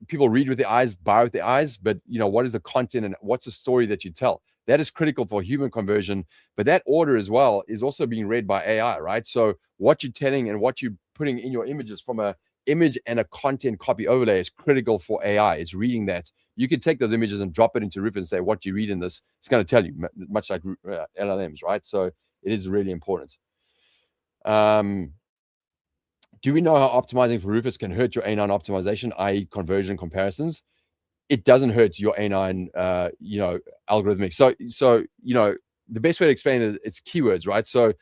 people read with their eyes, buy with their eyes, but what is the content and what's the story that you tell? That is critical for human conversion, but that order as well is also being read by AI, right? So what you're telling and what you're putting in your images from a image and a content copy overlay is critical for AI. It's reading that. You can take those images and drop it into Rufus and say, what do you read in this? It's going to tell you, much like LLMs, right? So it is really important. Do we know how optimizing for Rufus can hurt your A9 optimization, i.e. conversion comparisons? It doesn't hurt your A9, algorithmic. So the best way to explain it is it's keywords, right? So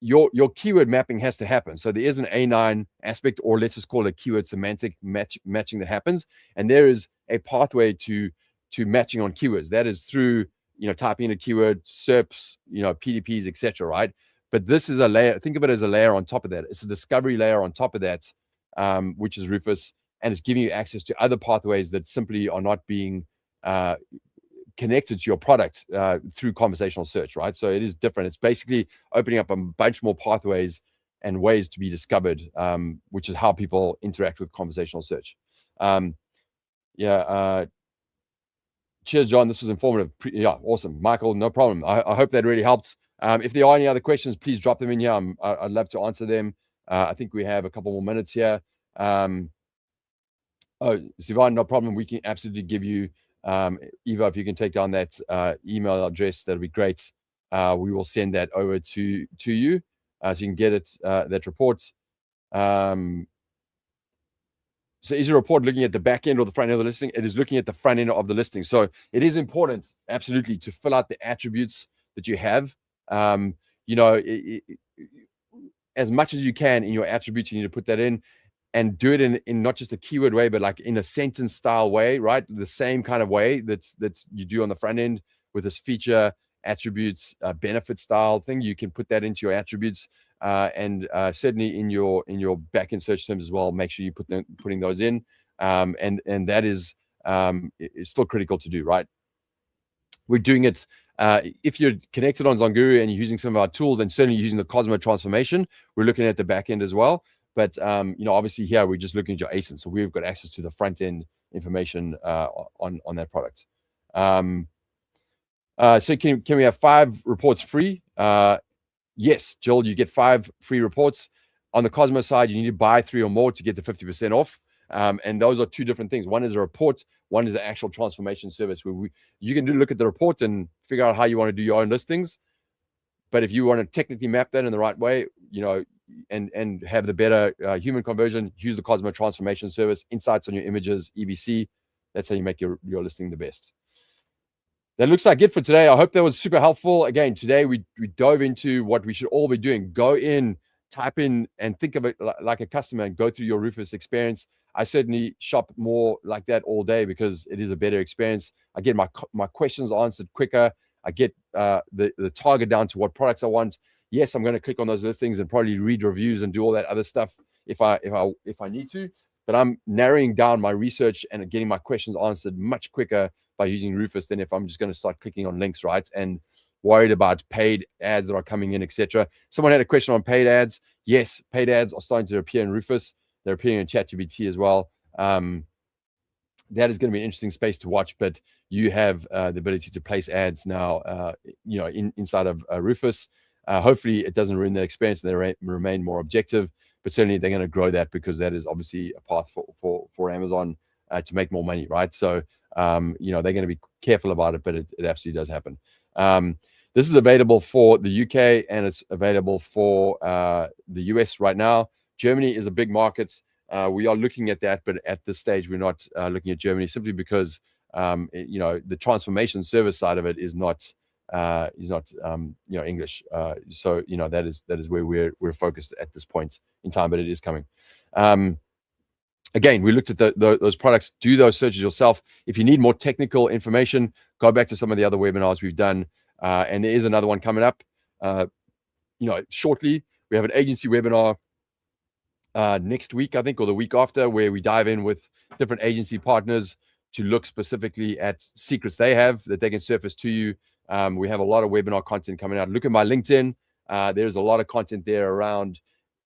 your keyword mapping has to happen. So there is an A9 aspect, or let's just call it a keyword semantic matching that happens. And there is a pathway to matching on keywords. That is through, typing in a keyword, SERPs, PDPs, etc., right? But this is a layer. Think of it as a layer on top of that. It's a discovery layer on top of that, which is Rufus, and it's giving you access to other pathways that simply are not being connected to your product through conversational search, right? So it is different. It's basically opening up a bunch more pathways and ways to be discovered, which is how people interact with conversational search. Cheers, John. This was informative. Yeah, awesome. Michael, no problem. I hope that really helped. If there are any other questions, please drop them in here. I'd love to answer them. I think we have a couple more minutes here. Oh, Sivan, no problem. We can absolutely give you, Eva, if you can take down that email address, that'll be great. We will send that over to you so you can get it, that report. So is your report looking at the back end or the front end of the listing? It is looking at the front end of the listing. So it is important, absolutely, to fill out the attributes that you have. As much as you can in your attributes, you need to put that in, and do it in not just a keyword way, but like in a sentence style way, right? The same kind of way that you do on the front end with this feature, attributes, benefit style thing. You can put that into your attributes, and certainly in your backend search terms as well. Make sure you putting those in, and that is still critical to do, right? We're doing it. If you're connected on Zonguru and you're using some of our tools, and certainly using the Cosmo transformation, we're looking at the back end as well. But obviously here we're just looking at your ASIN, so we've got access to the front end information on that product. So can we have 5 reports free? Yes, Jill, you get 5 free reports. On the Cosmo side, you need to buy 3 or more to get the 50% off. And those are 2 different things. One is a report, one is the actual transformation service where you can look at the report and figure out how you want to do your own listings. But if you want to technically map that in the right way, and have the better human conversion, use the Cosmo transformation service, insights on your images, EBC. That's how you make your listing the best. That looks like it for today. I hope that was super helpful. Again, today we dove into what we should all be doing. Go in, type in, and think of it like a customer and go through your Rufus experience. I certainly shop more like that all day because it is a better experience. I get my questions answered quicker. I get the target down to what products I want. Yes, I'm going to click on those listings and probably read reviews and do all that other stuff if I need to. But I'm narrowing down my research and getting my questions answered much quicker by using Rufus than if I'm just going to start clicking on links, right? And worried about paid ads that are coming in, etc. Someone had a question on paid ads. Yes, paid ads are starting to appear in Rufus. They're appearing in ChatGPT as well. That is going to be an interesting space to watch, but you have the ability to place ads now, inside of Rufus. Hopefully it doesn't ruin their experience and they remain more objective, but certainly they're going to grow that because that is obviously a path for Amazon to make more money, right? So, they're going to be careful about it, but it absolutely does happen. This is available for the UK and it's available for the US right now. Germany is a big market. We are looking at that, but at this stage, we're not looking at Germany simply because, the transformation service side of it is not English. So, that is where we're focused at this point in time, but it is coming. Again, we looked at those products. Do those searches yourself. If you need more technical information, go back to some of the other webinars we've done. And there is another one coming up, shortly. We have an agency webinar next week, I think, or the week after, where we dive in with different agency partners to look specifically at secrets they have that they can surface to you. We have a lot of webinar content coming out. Look at my LinkedIn. There's a lot of content there around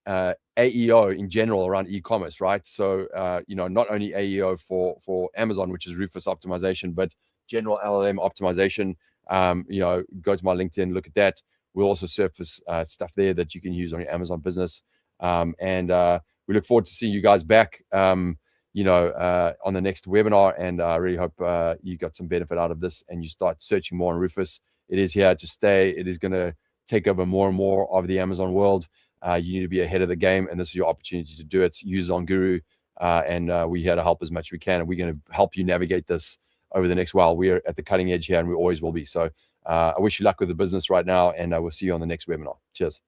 AEO in general, around e-commerce, right? So, not only AEO for Amazon, which is Rufus optimization, but general LLM optimization. Go to my LinkedIn, look at that. We'll also surface stuff there that you can use on your Amazon business. And we look forward to seeing you guys back, on the next webinar. And I really hope you got some benefit out of this and you start searching more on Rufus. It is here to stay. It is going to take over more and more of the Amazon world. You need to be ahead of the game, and this is your opportunity to do it. Use OnGuru, and we're here to help as much as we can, and we're going to help you navigate this over the next while. We're at the cutting edge here, and we always will be. So I wish you luck with the business right now, and I will see you on the next webinar. Cheers.